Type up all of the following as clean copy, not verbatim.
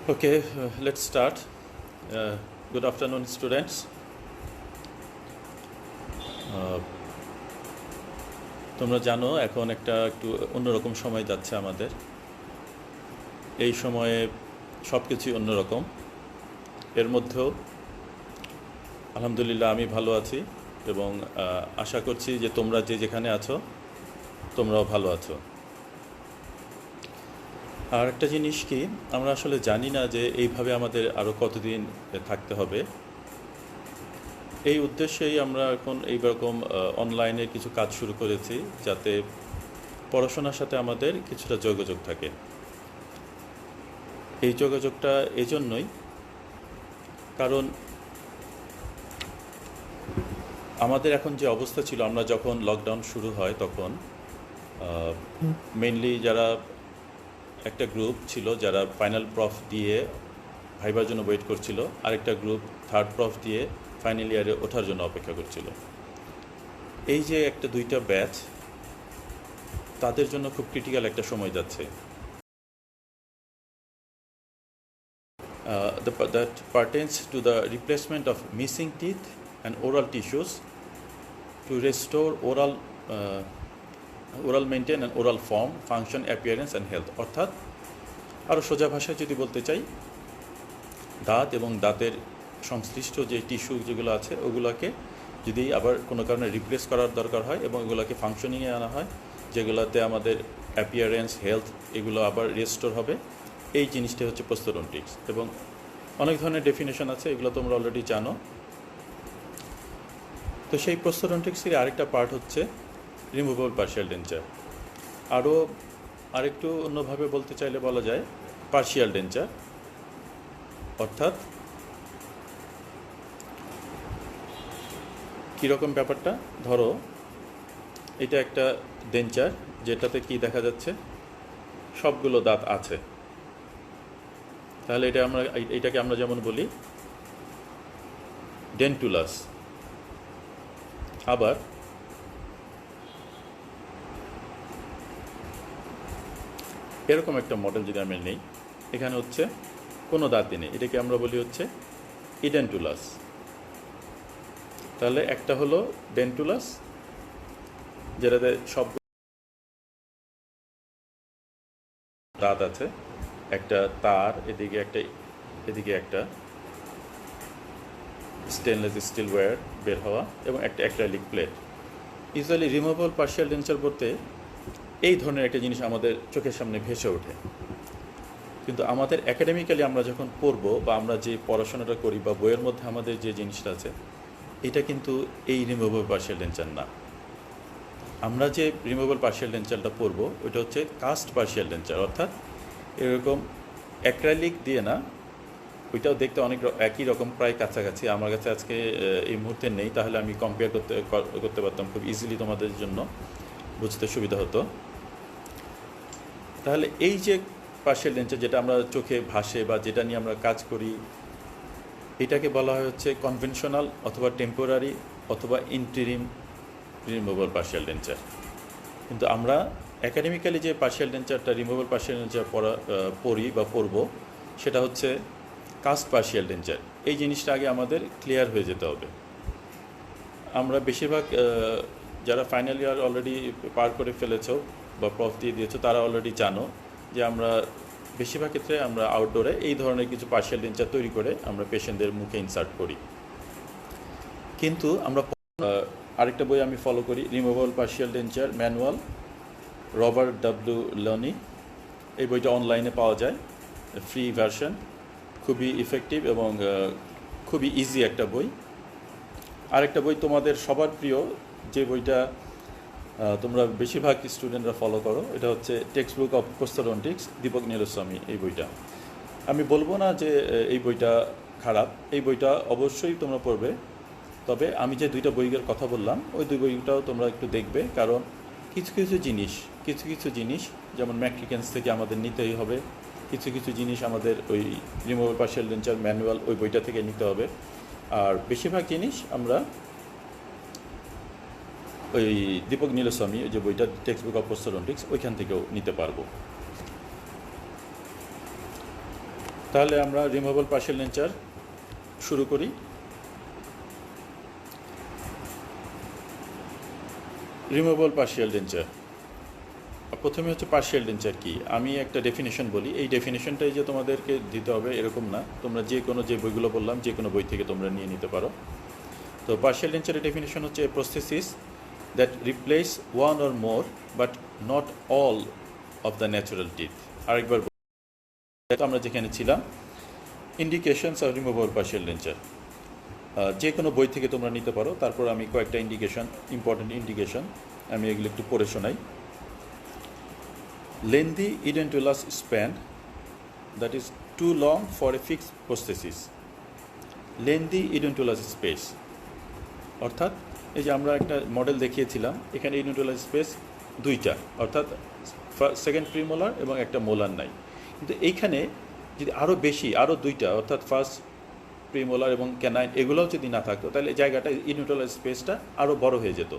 Okay, let's start. Good afternoon, students. তোমরা জানো এখন একটু অন্যরকম সময় যাচ্ছে আমাদের। এই সময়ে সব কিছুই অন্যরকম। এর মধ্যেও আলহামদুলিল্লাহ আমি ভালো আছি এবং আশা করছি যে তোমরা যেখানে আছো তোমরাও ভালো আছো। আর একটা জিনিস কি, আমরা আসলে জানি না যে এইভাবে আমাদের আরও কতদিন থাকতে হবে। এই উদ্দেশ্যেই আমরা এখন এইরকম অনলাইনে কিছু কাজ শুরু করেছি, যাতে পড়াশোনার সাথে আমাদের কিছুটা যোগাযোগ থাকে। এই যোগাযোগটা এই জন্যই কারণ আমাদের এখন যে অবস্থা ছিল, আমরা যখন লকডাউন শুরু হয় তখন মেইনলি যারা একটা গ্রুপ ছিল যারা ফাইনাল প্রফ দিয়ে ভাইবার জন্য ওয়েট করছিল, আরেকটা গ্রুপ থার্ড প্রফ দিয়ে ফাইনাল ইয়ারে ওঠার জন্য অপেক্ষা করছিল। এই যে দুইটা ব্যাচ, তাদের জন্য খুব ক্রিটিক্যাল একটা সময় যাচ্ছে। That pertains to the replacement of missing teeth and oral tissues to restore oral maintain and oral form, function, appearance and health. অর্থাৎ আরও সোজা ভাষায় যদি বলতে চাই, দাঁত এবং দাঁতের সংশ্লিষ্ট যে টিস্যু যেগুলো আছে ওগুলোকে যদি আবার কোনো কারণে রিপ্লেস করার দরকার হয় এবং এগুলোকে ফাংশনিংয়ে আনা হয়, যেগুলোতে আমাদের অ্যাপিয়ারেন্স, হেলথ এগুলো আবার রেস্টোর হবে, এই জিনিসটা হচ্ছে প্রস্তোডন্টিক্স। এবং অনেক ধরনের ডেফিনেশন আছে, এগুলো তোমরা অলরেডি জানো। তো সেই প্রস্তোডন্টিক্সের আরেকটা পার্ট হচ্ছে রিমুভেবল পার্শিয়াল ডেঞ্চার। আরেকটু অন্যভাবে বলতে চাইলে বলা যায় পার্শিয়াল ডেঞ্চার। অর্থাৎ কীরকম ব্যাপারটা, ধরো এটা একটা ডেঞ্চার যেটাতে কি দেখা যাচ্ছে, সবগুলো দাঁত আছে। তাহলে এটাকে আমরা যেমন বলি ডেন্টুলাস। আবার এরকম একটা মডেল যদি আমি নেই, এখানে হচ্ছে কোনো দাঁতই নেই, এটাকে আমরা বলি হচ্ছে ইডেন্টুলাস। তাহলে একটা হলো ডেন্টুলাস, যেটাতে সব দাঁত আছে, একটা তার এদিকে একটা স্টেনলেস স্টিল ওয়্যার বের হওয়া এবং একটা acrylic plate. Usually removable partial denture বলতে এই ধরনের একটা জিনিস আমাদের চোখের সামনে ভেসে ওঠে, কিন্তু আমাদের একাডেমিক্যালি আমরা যখন পড়বো বা আমরা যে পড়াশোনাটা করি বা বইয়ের মধ্যে আমাদের যে জিনিসটা আছে, এটা কিন্তু এই রিমুভেবল পার্শিয়াল ডেঞ্চার না। আমরা যে রিমুভেবল পার্শিয়াল ডেঞ্চারটা পড়বো ওইটা হচ্ছে কাস্ট পার্শিয়াল ডেঞ্চার। অর্থাৎ এরকম অ্যাক্রিলিক দিয়ে না, ওইটাও দেখতে অনেক একই রকম, প্রায় কাছাকাছি। আমার কাছে আজকে এই মুহূর্তে নেই, তাহলে আমি কম্পেয়ার করতে পারতাম খুব ইজিলি, তোমাদের জন্য বুঝতে সুবিধা হতো। তাহলে এই যে পার্শিয়াল ডেঞ্চার যেটা আমরা চোখে ভাসে বা যেটা নিয়ে আমরা কাজ করি, এটাকে বলা হয় হচ্ছে কনভেনশনাল অথবা টেম্পোরারি অথবা ইন্টারিম রিমুভেবল পার্শিয়াল ডেঞ্চার। কিন্তু আমরা একাডেমিক্যালি যে পার্শিয়াল ডেঞ্চারটা রিমুভেবল পার্শিয়াল ডেঞ্চার পড়ি বা পড়ব, সেটা হচ্ছে কাস্ট পার্শিয়াল ডেঞ্চার। এই জিনিসটা আগে আমাদের ক্লিয়ার হয়ে যেতে হবে। আমরা বেশিরভাগ যারা ফাইনাল ইয়ার অলরেডি পার করে ফেলেছো বা প্রফ দিয়ে দিয়েছো, তারা অলরেডি জানো যে আমরা বেশিরভাগ ক্ষেত্রে আমরা আউটডোরে এই ধরনের কিছু পার্শিয়াল ডেঞ্চার তৈরি করে আমরা পেশেন্টদের মুখে ইনসার্ট করি। কিন্তু আমরা আরেকটা বই আমি ফলো করি, removable partial denture manual, Robert W lonely. এই বইটা অনলাইনে পাওয়া যায়, ফ্রি ভার্সন, খুবই ইফেক্টিভ এবং খুবই ইজি একটা বই। আরেকটা বই তোমাদের সবার প্রিয়, যে বইটা তোমরা বেশিরভাগ স্টুডেন্টরা ফলো করো, এটা হচ্ছে টেক্সট বুক অফ প্রস্তোডন্টিক্স, দীপক নীলস্বামী। এই বইটা আমি বলবো না যে এই বইটা খারাপ, এই বইটা অবশ্যই তোমরা পড়বে। তবে আমি যে দুইটা বইয়ের কথা বললাম, ওই দুই বইটাও তোমরা একটু দেখবে, কারণ কিছু কিছু জিনিস যেমন ম্যাট্রিকেন্স থেকে আমাদের নিতেই হবে, কিছু জিনিস আমাদের ওই রিমুভেবল পার্শিয়াল ডেঞ্চার ম্যানুয়াল ওই বইটা থেকে নিতে হবে, আর বেশিরভাগ জিনিস আমরা ওই দীপক নীলস্বামী ওই যে বইটা টেক্সট বুক অফ প্রস্তোডন্টিক্স ওইখান থেকেও নিতে পারবো। তাহলে আমরা রিমুভেবল পার্শিয়াল ডেঞ্চার শুরু করি। রিমুভেবল পার্শিয়াল ডেঞ্চার, প্রথমে হচ্ছে পার্শিয়াল ডেঞ্চার কি, আমি একটা ডেফিনেশন বলি। এই ডেফিনেশনটাই যে তোমাদেরকে দিতে হবে এরকম না, তোমরা যে বইগুলো বললাম যে কোনো বই থেকে তোমরা নিয়ে নিতে পারো। তো পার্শিয়াল ডেঞ্চারের ডেফিনেশন হচ্ছে a prosthesis that replace one or more but not all of the natural teeth. আরেকবার আমরা যেখানে ছিলাম, indications of removable partial denture, যে কোনো বই থেকে তোমরা নিতে পারো। তারপর আমি কয়েকটা ইন্ডিকেশন, ইম্পর্টেন্ট ইন্ডিকেশন আমি এগুলো একটু পড়ে শোনাই। Lengthy edentulous span, that is too long for a fixed prosthesis. Lengthy edentulous space, অর্থাৎ এই যে আমরা একটা মডেল দেখিয়েছিলাম, এখানে edentulous স্পেস দুইটা, অর্থাৎ সেকেন্ড প্রিমোলার এবং একটা মোলার নাই। কিন্তু এইখানে যদি আরও বেশি, আরও দুইটা, অর্থাৎ ফার্স্ট প্রিমোলার এবং ক্যানাইন এগুলোও যদি না থাকতো, তাহলে জায়গাটা edentulous স্পেসটা আরও বড় হয়ে যেত।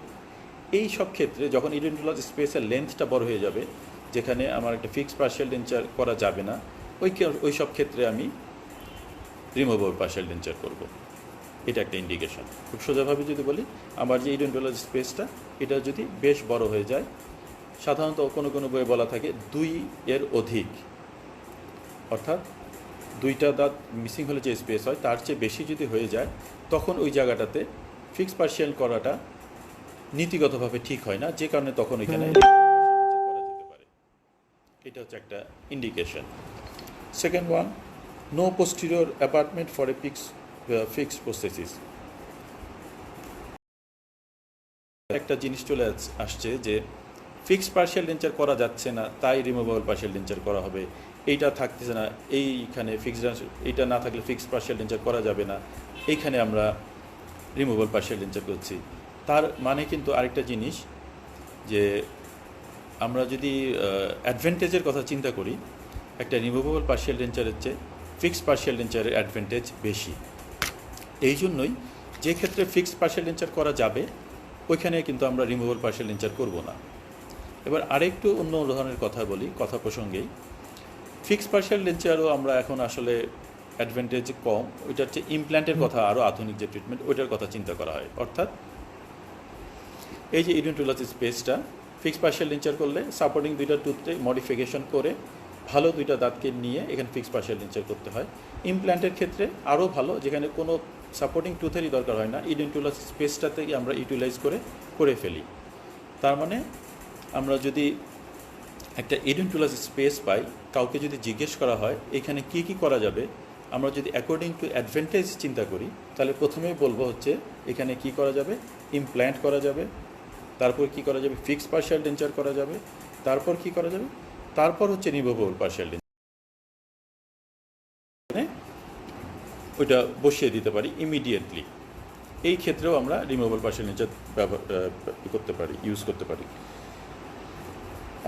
এই সব ক্ষেত্রে যখন edentulous স্পেসের লেন্থটা বড় হয়ে যাবে, যেখানে আমার একটা ফিক্সড পার্শিয়াল ডেঞ্চার করা যাবে না, ওই সব ক্ষেত্রে আমি রিমুভেবল পার্শিয়াল ডেঞ্চার করব। এটা একটা ইন্ডিকেশন। খুব সোজাভাবে যদি বলি, আমার যে ইডেন্টুলাস স্পেসটা এটা যদি বেশ বড় হয়ে যায়, সাধারণত কোনো কোনো বইয়ে বলা থাকে 2 এর অধিক, অর্থাৎ 2টা দাঁত মিসিং হলে যে স্পেস হয় তার চেয়ে বেশি যদি হয়ে যায়, তখন ওই জায়গাটাতে ফিক্সড পার্শিয়াল করাটা নীতিগতভাবে ঠিক হয় না, যে কারণে তখন ওইখানে এটা হচ্ছে একটা indication. Second one, no posterior abutment for a fixed prosthesis. একটা জিনিস চলে আসছে যে ফিক্সড পার্শিয়াল ডেঞ্চার করা যাচ্ছে না, তাই রিমুভেবল পার্শিয়াল ডেঞ্চার করা হবে। এইটা থাকতেছে না, এইখানে ফিক্সড, এইটা না থাকলে ফিক্সড পার্শিয়াল ডেঞ্চার করা যাবে না, এইখানে আমরা রিমুভেবল পার্শিয়াল ডেঞ্চার করছি। তার মানে কিন্তু আরেকটা জিনিস, যে আমরা যদি অ্যাডভান্টেজের কথা চিন্তা করি, একটা রিমুভেবল পার্শিয়াল ডেঞ্চারের চেয়ে ফিক্সড পার্শিয়াল ডেঞ্চারের অ্যাডভান্টেজ বেশি। এই জন্যই যে ক্ষেত্রে ফিক্সড পার্শিয়াল ডেঞ্চার করা যাবে, ওইখানে কিন্তু আমরা রিমুভেবল পার্শিয়াল ডেঞ্চার করব না। এবার আরেকটু অন্য ধরনের কথা বলি, কথা প্রসঙ্গেই। ফিক্সড পার্শিয়াল ডেঞ্চারও আমরা এখন আসলে অ্যাডভান্টেজ কম, ওইটার চেয়ে ইমপ্ল্যান্টের কথা, আরও আধুনিক যে ট্রিটমেন্ট, ওইটার কথা চিন্তা করা হয়। অর্থাৎ এই যে ইডেন্টুলাস স্পেসটা ফিক্সড পার্শিয়াল ডেঞ্চার করলে সাপোর্টিং 2টা টুথে মডিফিকেশন করে ভালো 2টা দাঁতকে নিয়ে এখানে ফিক্সড পার্শিয়াল ডেঞ্চার করতে হয়। ইমপ্ল্যান্টের ক্ষেত্রে আরও ভালো, যেখানে কোনো সাপোর্টিং টুথেরই দরকার হয় না, ইডেন্টুলাস স্পেসটাতেই আমরা ইউটিলাইজ করে ফেলি। তার মানে আমরা যদি একটা ইডেন্টুলাস স্পেস পাই, কাউকে যদি জিজ্ঞেস করা হয় এখানে কি কি করা যাবে, আমরা যদি অ্যাকর্ডিং টু অ্যাডভান্টেজ চিন্তা করি, তাহলে প্রথমেই বলবো হচ্ছে এখানে কি করা যাবে, ইমপ্ল্যান্ট করা যাবে, তারপর কি করা যাবে, ফিক্সড পার্শিয়াল ডেঞ্চার করা যাবে, তারপর কি করা যাবে, তারপর হচ্ছে রিমুভেবল পার্শিয়াল ডেঞ্চার, ওইটা বসিয়ে দিতে পারি ইমিডিয়েটলি। এই ক্ষেত্রেও আমরা রিমুভেবল পার্শিয়াল ডেঞ্চার করতে পারি, ইউজ করতে পারি।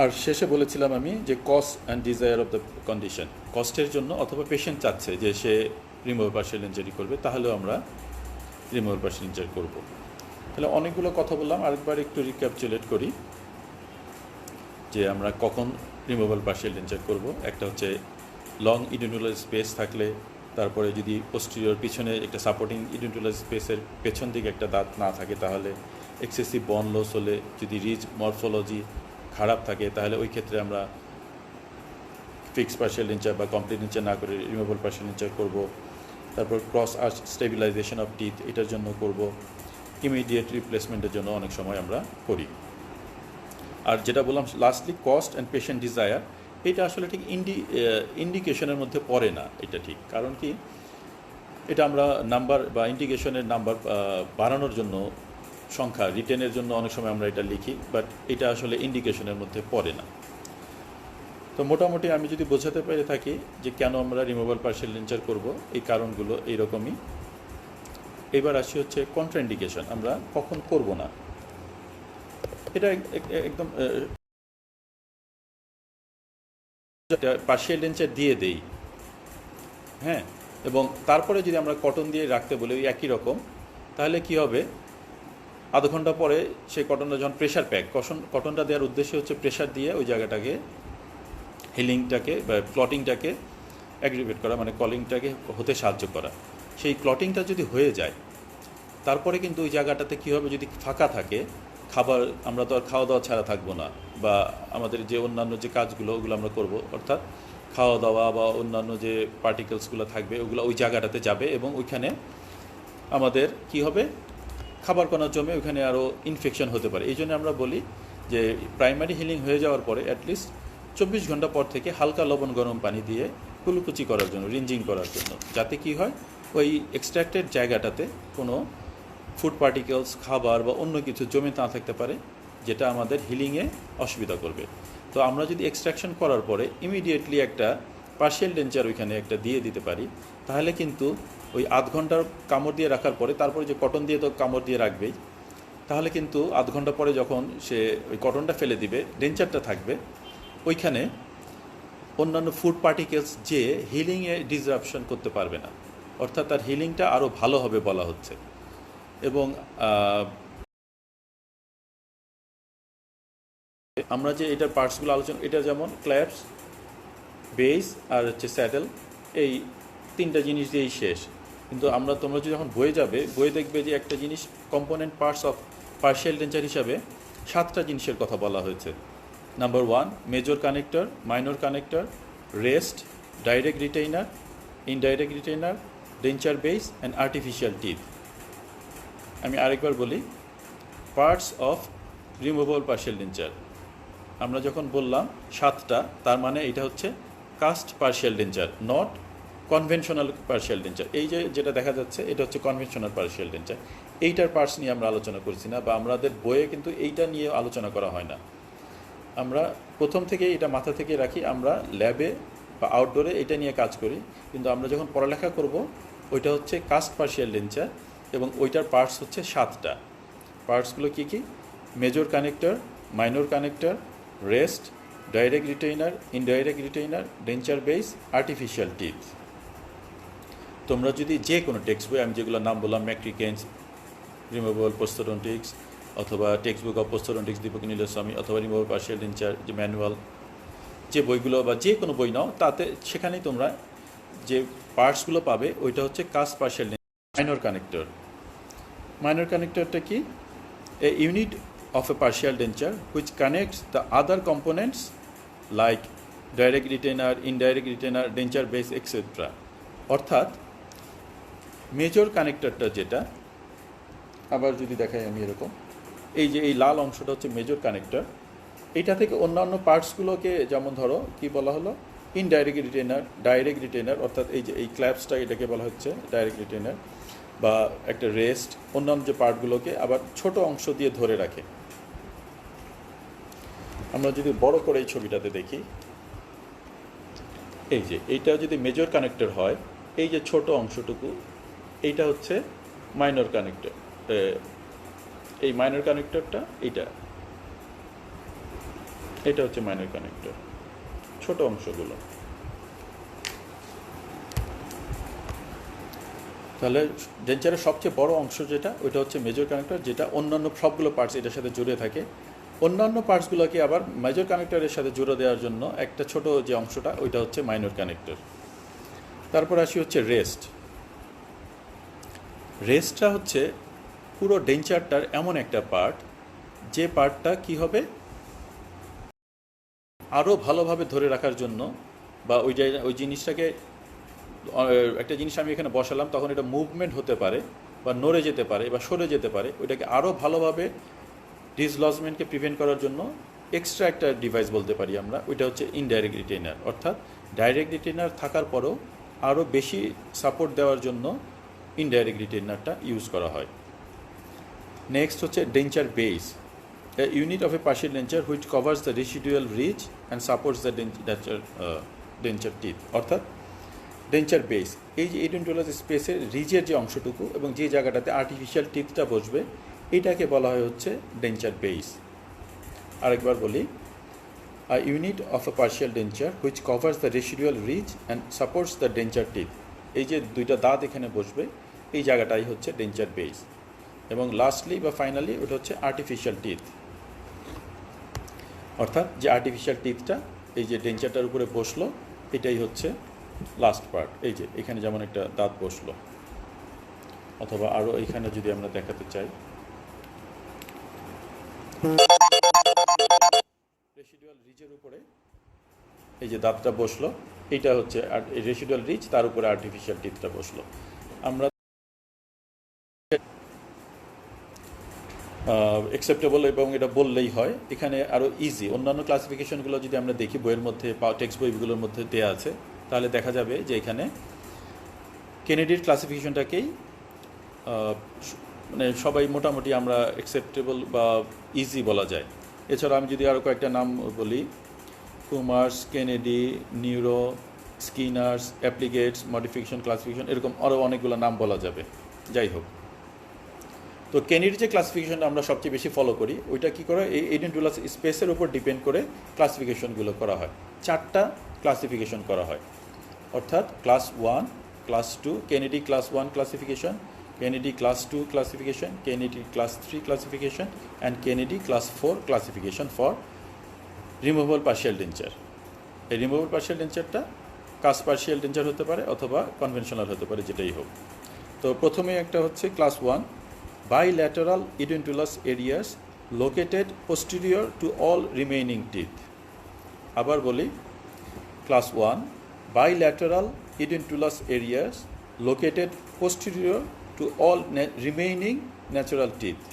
আর শেষে বলেছিলাম আমি যে cost and desire of the condition, কস্টের জন্য অথবা পেশেন্ট চাচ্ছে যে সে রিমুভেবল পার্শিয়াল ডেঞ্চারই করবে, তাহলেও আমরা রিমুভেবল পার্শিয়াল ডেঞ্চার করব। তাহলে অনেকগুলো কথা বললাম, আরেকবার একটু রিক্যাপচুলেট করি যে আমরা কখন রিমুভেবল পার্শিয়াল ডেঞ্চার করব। একটা হচ্ছে লং ইডেন্টুলাস স্পেস থাকলে, তারপরে যদি পোস্টিরিয়র পিছনে একটা সাপোর্টিং ইডেন্টুলাস স্পেসের পেছন দিকে একটা দাঁত না থাকে, তাহলে এক্সেসিভ বন লস হলে, যদি রিজ মরফোলজি খারাপ থাকে, তাহলে ওই ক্ষেত্রে আমরা ফিক্সড পার্শিয়াল ডেঞ্চার বা কমপ্লিট ডেঞ্চার না করে রিমুভেবল পার্শিয়াল ডেঞ্চার করব। তারপর cross arch stabilisation of teeth, এটার জন্য করব। ইমিডিয়েট রিপ্লেসমেন্টের জন্য অনেক সময় আমরা করি। আর যেটা বললাম lastly, cost and patient desire, এটা আসলে ঠিক ইন্ডিকেশনের মধ্যে পড়ে না। এটা ঠিক, কারণ কি, এটা আমরা নাম্বার বা ইন্ডিকেশনের নাম্বার বাড়ানোর জন্য, সংখ্যা রিটেনের জন্য অনেক সময় আমরা এটা লিখি, বাট এটা আসলে ইন্ডিকেশনের মধ্যে পড়ে না। তো মোটামুটি আমি যদি বোঝাতে পেরে থাকি যে কেন আমরা রিমুভেবল পার্শিয়াল ডেঞ্চার করব, এই কারণগুলো এইরকমই। এবার আসি হচ্ছে কন্ট্রাইন্ডিকেশন, আমরা কখন করব না। এটা একদম পার্শিয়াল ডেঞ্চার দিয়ে দেই, হ্যাঁ, এবং তারপরে যদি আমরা কটন দিয়ে রাখতে বলি ওই একই রকম, তাহলে কি হবে, আধ ঘন্টা পরে সেই কটনটা যখন প্রেশার প্যাক, কটনটা দেওয়ার উদ্দেশ্য হচ্ছে প্রেশার দিয়ে ওই জায়গাটাকে, হিলিংটাকে বা ক্লটিংটাকে অ্যাগ্রিভেট করা, মানে কলিংটাকে হতে সাহায্য করা। সেই ক্লটিংটা যদি হয়ে যায়, তারপরে কিন্তু ওই জায়গাটাতে কী হবে, যদি ফাঁকা থাকে, খাবার আমরা তো আর খাওয়া দাওয়া ছাড়া থাকবো না, বা আমাদের যে অন্যান্য যে কাজগুলো ওগুলো আমরা করব, অর্থাৎ খাওয়া দাওয়া বা অন্যান্য যে পার্টিকেলসগুলো থাকবে ওগুলো ওই জায়গাটাতে যাবে, এবং ওইখানে আমাদের কি হবে, খাবার কণা জমে ওইখানে আরও ইনফেকশন হতে পারে। এই জন্য আমরা বলি যে প্রাইমারি হিলিং হয়ে যাওয়ার পরে অ্যাটলিস্ট 24 ঘন্টা পর থেকে হালকা লবণ গরম পানি দিয়ে কুলুকুচি করার জন্য, রিঞ্জিং করার জন্য, যাতে কি হয় ওই এক্সট্র্যাক্টেড জায়গাটাতে কোনো ফুড পার্টিকেলস, খাবার বা অন্য কিছু জমে না থাকতে পারে, যেটা আমাদের হিলিংয়ে অসুবিধা করবে। তো আমরা যদি এক্সট্রাকশন করার পরে ইমিডিয়েটলি একটা পার্শিয়াল ডেঞ্চার ওইখানে একটা দিয়ে দিতে পারি, তাহলে কিন্তু ওই আধ ঘন্টার কামড় দিয়ে রাখার পরে, তারপরে যে কটন দিয়ে তো কামড় দিয়ে রাখবেই, তাহলে কিন্তু আধ ঘন্টা পরে যখন সে ওই কটনটা ফেলে দিবে, ডেঞ্চারটা থাকবে ওইখানে, অন্যান্য ফুড পার্টিকেলস যে হিলিংয়ে ডিসরাপশন করতে পারবে না, অর্থাৎ তার হিলিংটা আরও ভালো হবে বলা হচ্ছে। এবং আমরা যে এটার পার্টসগুলো আলোচনা, এটা যেমন ক্ল্যাপস, বেস আর হচ্ছে স্যাডেল, এই 3টা জিনিস দিয়েই শেষ। কিন্তু তোমরা যদি যখন বয়ে যাবে, বয়ে দেখবে যে একটা জিনিস component parts of partial denture হিসাবে 7টা জিনিসের কথা বলা হয়েছে। Number 1 major connector, minor connector, rest, direct retainer, indirect retainer, denture base and artificial teeth. আমি আরেকবার বলি, parts of removable partial denture আমরা যখন বললাম 7টা, তার মানে এটা হচ্ছে cast partial denture, not conventional partial denture. এই যে যেটা দেখা যাচ্ছে এটা হচ্ছে কনভেনশনাল পার্শিয়াল ডেঞ্চার। এইটার পার্টস নিয়ে আমরা আলোচনা করছি না, বা আমাদের বইয়ে কিন্তু এইটা নিয়ে আলোচনা করা হয় না। আমরা প্রথম থেকে এটা মাথা থেকে রাখি, আমরা ল্যাবে বা আউটডোরে এটা নিয়ে কাজ করি, কিন্তু আমরা যখন পড়ালেখা করব ওইটা হচ্ছে কাস্ট পার্শিয়াল ডেঞ্চার, এবং ওইটার পার্টস হচ্ছে 7টা। পার্টসগুলো কী কী? Major connector, minor connector, rest, direct retainer, indirect retainer, denture base, artificial teeth. তোমরা যদি যে কোনো টেক্সট বই, আমি যেগুলো নাম বললাম, ম্যাকট্রিকেন্স রিমুভেবল পোস্থোডন্টিক্স, অথবা টেক্সট বুক অফ পোস্থোডন্টিক্স দীপক নীলস্বামী, অথবা রিমুভেবল পার্শিয়াল ডেঞ্চার যে ম্যানুয়াল, যে বইগুলো বা যে কোনো বই নাও, তাতে সেখানেই তোমরা যে পার্টসগুলো পাবে ওইটা হচ্ছে cast partial denture. Minor connector, minor কানেক্টরটা কি? A unit of a partial denture which connects the other components like direct retainer, indirect retainer, denture base, etc. অর্থাৎ মেজর কানেক্টরটা যেটা, আবার যদি দেখাই আমি এরকম, এই যে এই লাল অংশটা হচ্ছে মেজর কানেক্টর। এইটা থেকে অন্যান্য পার্টসগুলোকে, যেমন ধরো কি বলা হলো, ইনডাইরেক্ট রিটেনার, ডাইরেক্ট রিটেনার, অর্থাৎ এই যে এই ক্ল্যাপসটা, এটাকে বলা হচ্ছে ডাইরেক্ট রিটেনার, বা একটা রেস্ট, অন্যান্য যে পার্টগুলোকে আবার ছোট অংশ দিয়ে ধরে রাখে। আমরা যদি বড় করে এই ছবিটাতে দেখি, এই যে এইটা যদি মেজর কানেক্টর হয়, এই যে ছোট অংশটুকু, এইটা হচ্ছে মাইনর কানেক্টর। এই মাইনর কানেক্টরটা এটা হচ্ছে মাইনর কানেক্টর, ছোট অংশগুলো। তাহলে ডেঞ্চারের সবচেয়ে বড় অংশ যেটা, ওইটা হচ্ছে মেজর কানেক্টর, যেটা অন্যান্য সবগুলো পার্টস এটার সাথে জুড়ে থাকে। অন্যান্য পার্টসগুলোকে আবার মেজর কানেক্টরের সাথে জুড়ে দেওয়ার জন্য একটা ছোট যে অংশটা, ওইটা হচ্ছে মাইনর কানেক্টর। তারপর আসি হচ্ছে রেস্ট। রেস্টটা হচ্ছে পুরো ডেঞ্চারটার এমন একটা পার্ট, যে পার্টটা কি হবে, আরও ভালোভাবে ধরে রাখার জন্য, বা ওই জিনিসটাকে, একটা জিনিস আমি এখানে বসালাম, তখন এটা মুভমেন্ট হতে পারে, বা নড়ে যেতে পারে, বা সরে যেতে পারে, ওইটাকে আরও ভালোভাবে ডিসলজমেন্টকে প্রিভেন্ট করার জন্য এক্সট্রা একটা ডিভাইস বলতে পারি আমরা, ওইটা হচ্ছে ইনডাইরেক্ট রিটেইনার। অর্থাৎ ডাইরেক্ট রিটেইনার থাকার পরেও আরও বেশি সাপোর্ট দেওয়ার জন্য ইনডাইরেক্ট রিটেইনারটা ইউজ করা হয়। নেক্সট হচ্ছে denture base, a unit of a partial denture which covers the residual ridge and supports the denture teeth. অর্থাৎ ডেঞ্চার বেস, এই যে এডেন্টোলাস স্পেসের রিজের যে অংশটুকু এবং যে জায়গাটাতে আর্টিফিশিয়াল টিথটা বসবে, এটাকে বলা হয় হচ্ছে ডেঞ্চার বেস। আরেকবার বলি, a unit of a partial denture which covers the residual ridge and supports the denture teeth. এই যে দুইটা দাঁত এখানে বসবে, এই জায়গাটাই হচ্ছে ডেঞ্চার বেস। এবং লাস্টলি বা ফাইনালি ওটা হচ্ছে আর্টিফিশিয়াল টিথ, অর্থাৎ যে আর্টিফিশিয়াল টিথটা এই যে ডেঞ্চারটার উপরে বসলো, এটাই হচ্ছে লাস্ট পার্ট, এই যে এখানে যেমন একটা দাঁত বসলো, অথবা আরও এইখানে যদি আমরা দেখাতে চাই, রেসিডুয়াল রিজের উপরে এই যে দাঁতটা বসলো, এইটা হচ্ছে আর রেসিডুয়াল রিজ, তার উপরে আর্টিফিশিয়াল টিথটা বসলো। আমরা অ্যাকসেপ্টেবল এবং এটা বললেই হয়। এখানে আরও ইজি অন্যান্য ক্লাসিফিকেশনগুলো যদি আমরা দেখি বইয়ের মধ্যে বা টেক্সট বইগুলোর মধ্যে দেওয়া আছে, তাহলে দেখা যাবে যে এখানে কেনেডির ক্লাসিফিকেশনটাকেই মানে সবাই মোটামুটি আমরা অ্যাকসেপ্টেবল বা ইজি বলা যায়। এছাড়া আমি যদি আরও কয়েকটা নাম বলি, Kumar's, Kennedy, neuro, স্কিনার্স, অ্যাপ্লিকেটস, modification, classification, এরকম আরও অনেকগুলো নাম বলা যাবে। যাই হোক, তো কেনেডির যে ক্লাসিফিকেশনটা আমরা সবচেয়ে বেশি ফলো করি, ওইটা কী করে এই এইডেন্টুলাস স্পেসের উপর ডিপেন্ড করে ক্লাসিফিকেশনগুলো করা হয়। 4টা ক্লাসিফিকেশন করা হয়, অর্থাৎ class 1, class 2, Kennedy class 1 classification, Kennedy class 2 classification, Kennedy class 3 classification, and Kennedy class 4 classification for removable partial denture. এই রিমুভেবল পার্শিয়াল ডেঞ্চারটা কাস্ট পার্শিয়াল ডেঞ্চার হতে পারে অথবা কনভেনশনাল হতে পারে, যেটাই হোক। তো প্রথমে একটা হচ্ছে class 1, bilateral edentulous areas located posterior to all remaining teeth. আবার বলি, class 1, bilateral edentulous areas located posterior to all remaining natural teeth.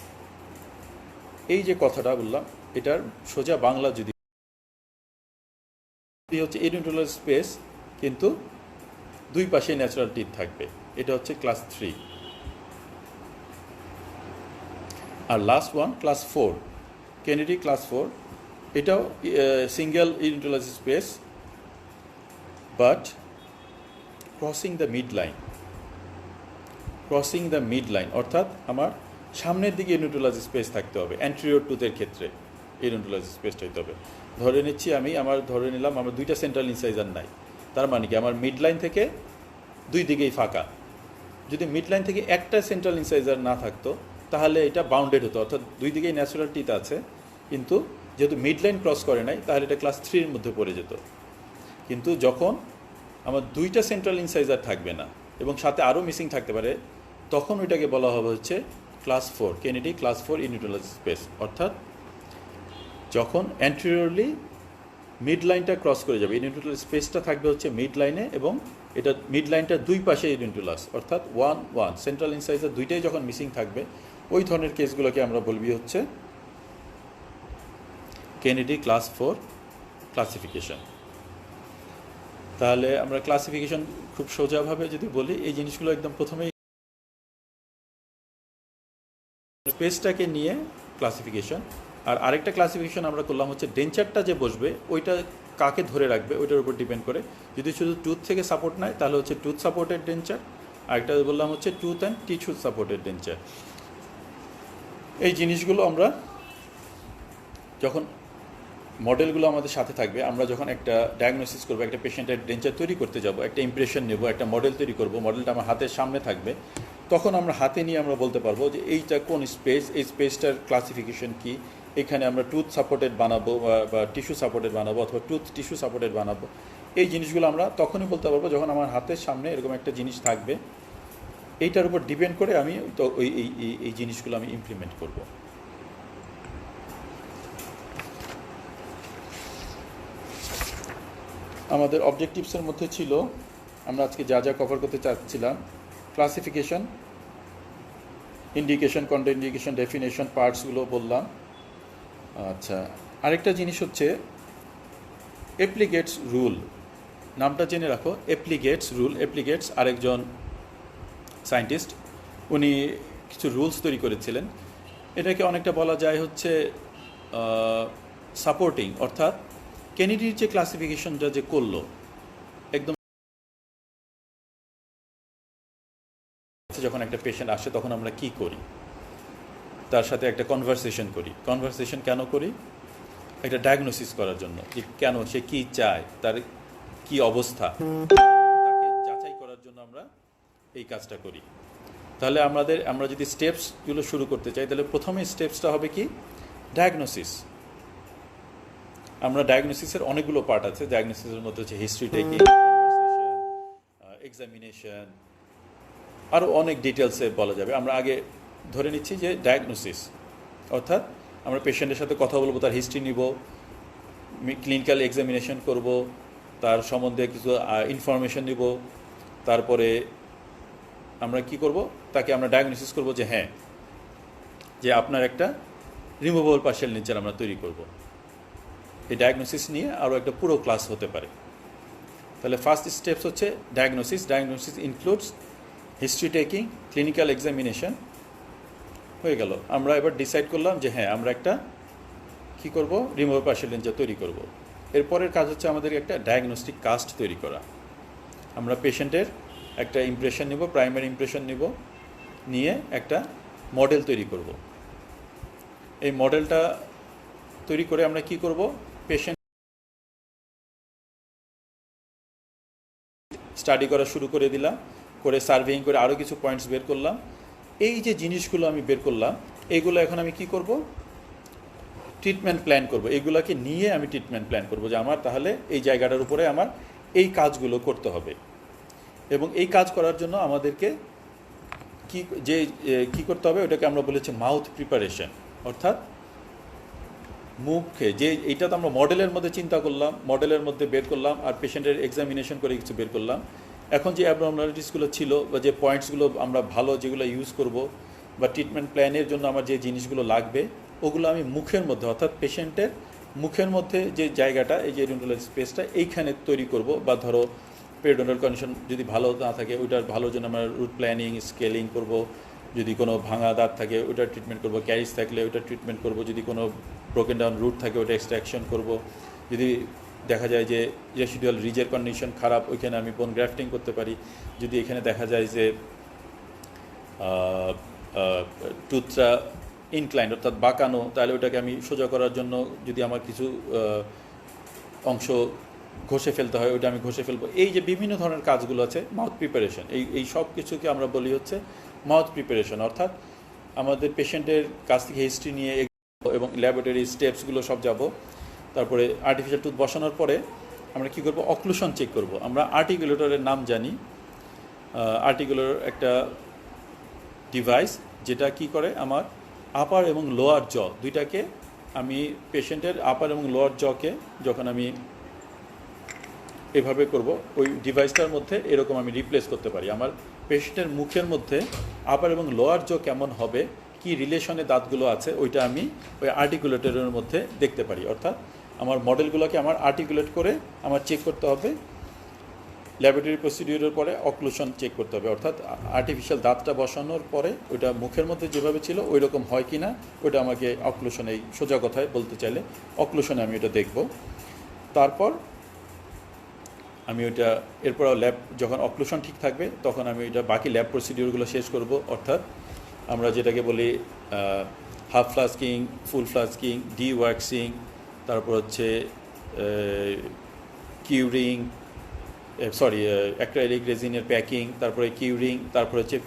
এই যে কথাটা বললাম, এটার সোজা বাংলা যদি হচ্ছে edentulous স্পেস কিন্তু দুই পাশে ন্যাচারাল টিথ থাকবে, এটা হচ্ছে ক্লাস 3। আর last one class 4, Kennedy class 4, এটাও single edentulous space but crossing the mid line. Crossing the mid line অর্থাৎ আমার সামনের দিকে ইডেন্টুলাস স্পেস থাকতে হবে। অ্যান্টেরিয়র টুথের ক্ষেত্রে ইডেন্টুলাস স্পেসটা হতে হবে। ধরে নিচ্ছি ধরে নিলাম আমার 2টা সেন্ট্রাল ইনসাইজার নাই, তার মানে কি আমার মিড লাইন থেকে দুই দিকেই ফাঁকা। যদি মিড লাইন থেকে একটা সেন্ট্রাল ইনসাইজার না থাকতো তাহলে এটা বাউন্ডেড হতো, অর্থাৎ দুই দিকেই ন্যাচারাল টিথ আছে, কিন্তু যেহেতু মিড লাইন ক্রস করে নাই তাহলে এটা ক্লাস 3-র মধ্যে পড়ে যেত। কিন্তু যখন আমার 2টা সেন্ট্রাল ইনসাইজার থাকবে না এবং সাথে আরও মিসিং থাকতে পারে, তখন ওইটাকে বলা হবে হচ্ছে ক্লাস 4, কেনেডি ক্লাস 4 ইডেন্টুলাস স্পেস। অর্থাৎ যখন অ্যান্টেরিয়রলি মিড লাইনটা ক্রস করে যাবে, ইডেন্টুলাস স্পেসটা থাকবে হচ্ছে মিড লাইনে, এবং এটা মিড লাইনটা দুই পাশে ইডেন্টুলাস, অর্থাৎ 1 সেন্ট্রাল ইনসাইজার দুইটাই যখন মিসিং থাকবে, ওই ধরনের কেসগুলোকে আমরা বলবি হচ্ছে কেনেডি ক্লাস 4 ক্লাসিফিকেশন। তাহলে আমরা ক্লাসিফিকেশন খুব সোজাভাবে যদি বলি, এই জিনিসগুলো একদম প্রথমেই স্পেসটাকে নিয়ে ক্লাসিফিকেশন। আর আরেকটা ক্লাসিফিকেশন আমরা করলাম হচ্ছে ডেঞ্চারটা যে বসবে ওইটা কাকে ধরে রাখবে ওইটার উপর ডিপেন্ড করে। যদি শুধু টুথ থেকে সাপোর্ট নেয় তাহলে হচ্ছে টুথ সাপোর্টেড ডেঞ্চার, আরেকটা বললাম হচ্ছে tooth and tissue supported denture. এই জিনিসগুলো আমরা যখন মডেলগুলো আমাদের সাথে থাকবে, আমরা যখন একটা ডায়াগনোসিস করবো, একটা পেশেন্টের ডেঞ্চার তৈরি করতে যাব, একটা ইমপ্রেশন নেব, একটা মডেল তৈরি করব, মডেলটা আমার হাতের সামনে থাকবে, তখন আমরা হাতে নিয়ে আমরা বলতে পারবো যে এইটা কোন স্পেস, এই স্পেসটার ক্লাসিফিকেশন কি, এখানে আমরা টুথ সাপোর্টেড বানাবো বা টিস্যু সাপোর্টেড বানাবো অথবা টুথ টিস্যু সাপোর্টেড বানাবো। এই জিনিসগুলো আমরা তখনই বলতে পারবো যখন আমার হাতের সামনে এরকম একটা জিনিস থাকবে, এইটার উপর ডিপেন্ড করে আমি তো এই জিনিসগুলো আমি ইমপ্লিমেন্ট করব। আমাদের অবজেক্টিভসের মধ্যে ছিল আমরা আজকে যা যা কভার করতে চাচ্ছিলাম: ক্লাসিফিকেশন, ইন্ডিকেশন, কন্ট্রাইন্ডিকেশন, ডেফিনেশন, পার্টসগুলো বললাম। আচ্ছা, আরেকটা জিনিস হচ্ছে অ্যাপ্লিগেটস রুল। নামটা জেনে রাখো, অ্যাপ্লিগেটস রুল। অ্যাপ্লিগেটস আরেকজন সায়েন্টিস্ট, উনি কিছু রুলস তৈরি করেছিলেন। এটাকে অনেকটা বলা যায় হচ্ছে সাপোর্টিং, অর্থাৎ কেনেডির যে ক্লাসিফিকেশনটা যে করলো একদম, যখন একটা পেশেন্ট আসে তখন আমরা কি করি, তার সাথে একটা কনভারসেশন করি। কনভারসেশন কেন করি? একটা ডায়াগনোসিস করার জন্য, যে কেন সে কি চায়, তার কি অবস্থা, তাকে যাচাই করার জন্য আমরা এই কাজটা করি। তাহলে আমরা যদি স্টেপসগুলো শুরু করতে চাই, তাহলে প্রথমে স্টেপসটা হবে কি? ডায়াগনোসিস। আমরা ডায়াগনোসিসের অনেকগুলো পার্ট আছে। ডায়াগনোসিসের মধ্যে হচ্ছে হিস্ট্রি টেকিং, কনভারসেশন, এক্সামিনেশন, আরও অনেক ডিটেলসে বলা যাবে। আমরা আগে ধরে নিচ্ছি যে ডায়াগনোসিস, অর্থাৎ আমরা পেশেন্টের সাথে কথা বলবো, তার হিস্ট্রি নিব, ক্লিনিক্যাল এক্সামিনেশন করব, তার সম্বন্ধে কিছু ইনফরমেশন নিব, তারপরে আমরা কি করব, তাকে আমরা ডায়াগনোসিস করব যে হ্যাঁ, যে আপনার একটা রিমুভেবল পার্শিয়াল নেচার আমরা তৈরি করব। এই ডায়াগনোসিস নিয়ে আরও একটা পুরো ক্লাস হতে পারে। তাহলে ফার্স্ট স্টেপস হচ্ছে diagnosis. Diagnosis includes history taking, clinical examination. হয়ে গেল। আমরা এবার ডিসাইড করলাম যে হ্যাঁ, আমরা একটা কী করব, রিমুভেবল পার্শিয়াল নেচার তৈরি করব। এরপরের কাজ হচ্ছে আমাদের একটা ডায়াগনস্টিক কাস্ট তৈরি করা। আমরা পেশেন্টের একটা ইমপ্রেশন নিব, প্রাইমারি ইমপ্রেশন নিব, নিয়ে একটা মডেল তৈরি করব। এই মডেলটা তৈরি করে আমরা কি করব, পেশেন্ট স্টাডি করা শুরু করে দিলাম, করে সার্ভেইং করে আরও কিছু পয়েন্টস বের করলাম। এই যে জিনিসগুলো আমি বের করলাম, এইগুলো এখন আমি কি করব, ট্রিটমেন্ট প্ল্যান করব। এগুলোকে নিয়ে আমি ট্রিটমেন্ট প্ল্যান করব যে আমার তাহলে এই জায়গাটার উপরে আমার এই কাজগুলো করতে হবে। এবং এই কাজ করার জন্য আমাদেরকে কি করতে হবে, ওটাকে আমরা বলেছি মাউথ প্রিপারেশন। অর্থাৎ মুখে যে এইটা তো আমরা মডেলের মধ্যে চিন্তা করলাম, মডেলের মধ্যে বের করলাম, আর পেশেন্টের এক্সামিনেশন করে কিছু বের করলাম। এখন যে অ্যাবনর্মালিটিসগুলো ছিল বা যে পয়েন্টসগুলো আমরা ভালো যেগুলো ইউজ করব বা ট্রিটমেন্ট প্ল্যানের জন্য আমার যে জিনিসগুলো লাগবে, ওগুলো আমি মুখের মধ্যে, অর্থাৎ পেশেন্টের মুখের মধ্যে যে জায়গাটা, এই যে এডোডাল স্পেসটা, এইখানে তৈরি করব। বা ধরো পেরিওডন্টাল কন্ডিশন যদি ভালো না থাকে, ওইটার ভালোর জন্য আমরা রুট প্ল্যানিং, স্কেলিং করব। যদি কোনো ভাঙা দাঁত থাকে ওইটার ট্রিটমেন্ট করব, ক্যারিজ থাকলে ওইটার ট্রিটমেন্ট করব, যদি কোনো ব্রোকেন ডাউন রুট থাকে ওইটা এক্সট্রাকশন করব। যদি দেখা যায় যে রেসিডুয়াল রিজের কন্ডিশন খারাপ, ওইখানে আমি বোন গ্রাফটিং করতে পারি। যদি এখানে দেখা যায় যে টুথটা ইনক্লাইন্ড, অর্থাৎ বাঁকানো, তাহলে ওটাকে আমি সোজা করার জন্য যদি আমার কিছু অংশ ঘষে ফেলতে হয়, ওইটা আমি ঘষে ফেলবো। এই যে বিভিন্ন ধরনের কাজগুলো আছে, মাউথ প্রিপারেশন, এই সব কিছুকে আমরা বলি হচ্ছে মাউথ প্রিপারেশন। অর্থাৎ আমাদের পেশেন্টের কাছ থেকে হিস্ট্রি নিয়ে এবং ল্যাবরেটরি স্টেপসগুলো সব যাব। তারপরে আর্টিফিশিয়াল টুথ বসানোর পরে আমরা কী করব, অক্লুশন চেক করব। আমরা আর্টিকুলেটরের নাম জানি। আর্টিকুলেটর একটা ডিভাইস যেটা কি করে, আমার আপার এবং লোয়ার জ দুইটাকে, আমি পেশেন্টের আপার এবং লোয়ার জকে যখন আমি এভাবে করব, ওই ডিভাইসটার মধ্যে এরকম আমি রিপ্লেস করতে পারি। আমার পেশেন্টের মুখের মধ্যে আপার এবং লোয়ার জ কেমন হবে, কি রিলেশনে দাঁতগুলো আছে, ওইটা আমি ওই আর্টিকুলেটরের মধ্যে দেখতে পারি। অর্থাৎ আমার মডেলগুলোকে আমার আর্টিকুলেট করে আমার চেক করতে হবে। ল্যাবরেটরি প্রসিডিউরের পরে অক্লুশন চেক করতে হবে, অর্থাৎ আর্টিফিশিয়াল দাঁতটা বসানোর পরে ওইটা মুখের মধ্যে যেভাবে ছিল ওই রকম হয় কি না, ওইটা আমাকে অক্লুশনে, এই সোজা কথায় বলতে চাইলে অক্লুশনে আমি ওটা দেখব। তারপর আমি ওইটা এরপর ল্যাব, যখন অক্লুশন ঠিক থাকবে তখন আমি ওইটা বাকি ল্যাব প্রসিডিউরগুলো শেষ করব। অর্থাৎ আমরা যেটাকে বলি হাফ ফ্লাস্কিং, ফুল ফ্লাস্কিং, ডি ওয়াক্সিং, তারপর হচ্ছে কিউরিং, অ্যাক্রাইলিক রেজিনের প্যাকিং, তারপরে কিউরিং, তারপর হচ্ছে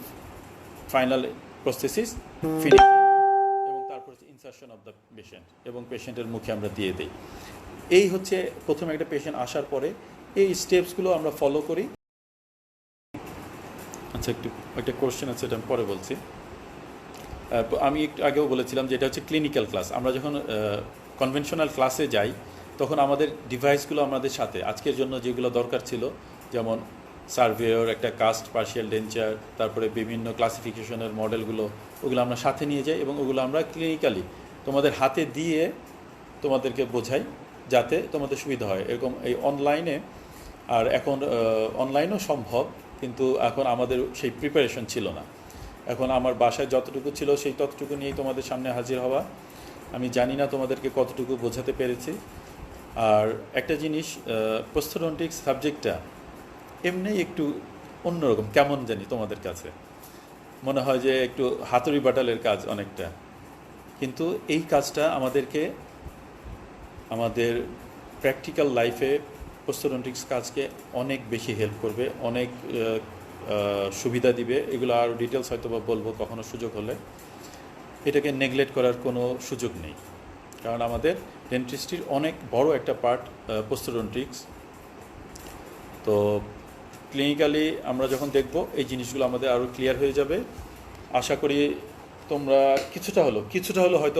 ফাইনাল প্রসেসিস ফিনিশিং, এবং তারপর হচ্ছে ইনসারশন অফ দ্য পেশেন্ট, এবং পেশেন্টের মুখে আমরা দিয়ে দিই। এই হচ্ছে প্রথমে একটা পেশেন্ট আসার পরে এই স্টেপসগুলো আমরা ফলো করি। আচ্ছা, একটা কোশ্চেন আছে, এটা আমি পরে বলছি। আমি একটু আগেও বলেছিলাম যে এটা হচ্ছে ক্লিনিক্যাল ক্লাস। আমরা যখন কনভেনশনাল ক্লাসে যাই তখন আমাদের ডিভাইসগুলো আমাদের সাথে আজকের জন্য যেগুলো দরকার ছিল, যেমন সার্ভেয়র, একটা কাস্ট পার্শিয়াল ডেঞ্চার, তারপরে বিভিন্ন ক্লাসিফিকেশনের মডেলগুলো, ওগুলো আমরা সাথে নিয়ে যাই এবং ওগুলো আমরা ক্লিনিক্যালি তোমাদের হাতে দিয়ে তোমাদেরকে বোঝাই যাতে তোমাদের সুবিধা হয়। এরকম এই অনলাইনে, আর এখন অনলাইনও সম্ভব, কিন্তু এখন আমাদের সেই প্রিপারেশন ছিল না। এখন আমার বাসায় যতটুকু ছিল সেই ততটুকু নিয়েই তোমাদের সামনে হাজির হওয়া। আমি জানি না তোমাদেরকে কতটুকু বোঝাতে পেরেছি। আর একটা জিনিস, প্রস্থোডন্টিক্স সাবজেক্টটা এমনি একটু অন্যরকম, কেমন জানি তোমাদের কাছে মনে হয় যে একটু হাতুড়ি বাটালের কাজ অনেকটা, কিন্তু এই কাজটা আমাদেরকে আমাদের প্র্যাকটিক্যাল লাইফে প্রস্থোডন্টিক্স কাজকে অনেক বেশি হেল্প করবে, অনেক সুবিধা দিবে। এগুলো আরও ডিটেলস হয়তো বা বলবো কখনো সুযোগ হলে। এটাকে নেগলেক্ট করার কোনো সুযোগ নেই, কারণ আমাদের ডেন্টিস্ট্রির অনেক বড় একটা পার্ট প্রস্থোডন্টিক্স। তো ক্লিনিক্যালি আমরা যখন দেখব এই জিনিসগুলো আমাদের আরও ক্লিয়ার হয়ে যাবে। আশা করি তোমরা কিছুটা হলো হয়তো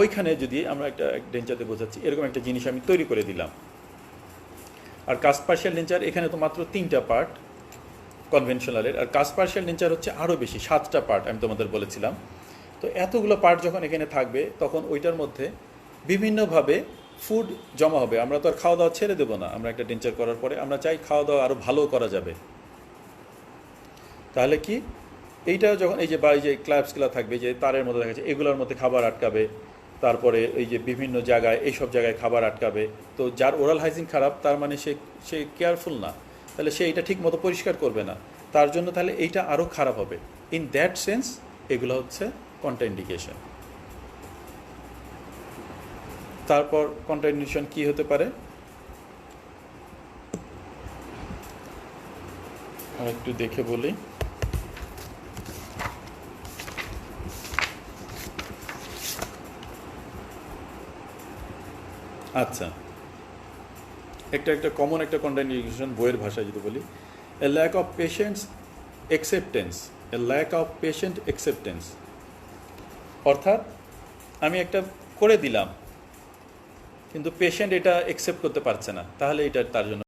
ওইখানে যদি আমরা একটা ডেঞ্চারতে বোঝাচ্ছি এরকম একটা জিনিস আমি তৈরি করে দিলাম। আর কাস্ট পার্শিয়াল ডেঞ্চার এখানে তো মাত্র 3টা পার্ট কনভেনশনালের, আর কাস্ট পার্শিয়াল ডেঞ্চার হচ্ছে আরও বেশি, 7টা পার্ট আমি তোমাদের বলেছিলাম। তো এতগুলো পার্ট যখন এখানে থাকবে তখন ওইটার মধ্যে বিভিন্নভাবে ফুড জমা হবে। আমরা তো আর খাওয়া দাওয়া ছেড়ে দেবো না। আমরা একটা ডেঞ্চার করার পরে আমরা চাই খাওয়া দাওয়া আরও ভালো করা যাবে। তাহলে কি এইটা যখন এই যে ক্ল্যাপসগুলো থাকবে, যে তারের মধ্যে দেখা যাচ্ছে এগুলোর মধ্যে খাবার আটকাবে, তারপরে এই যে বিভিন্ন জায়গায় এইসব জায়গায় খাবার আটকাবে। তো যার ওরাল হাইজিন খারাপ তার মানে সে কেয়ারফুল না, তাহলে সে এটা ঠিক মতো পরিষ্কার করবে না, তার জন্য তাহলে এইটা আরও খারাপ হবে। ইন দ্যাট সেন্স এগুলো হচ্ছে কন্ট্রাইন্ডিকেশন। তারপর কন্ট্রাইন্ডিকেশন কি হতে পারে আর একটু দেখে বলি। আচ্ছা, একটা কমন একটা কন্ট্রাইন্ডিকেশন বইয়ের ভাষায় যদি বলি, a lack of patients acceptance. অর্থাৎ আমি একটা করে দিলাম কিন্তু পেশেন্ট এটা অ্যাকসেপ্ট করতে পারছে না, তাহলে এটা তার জন্য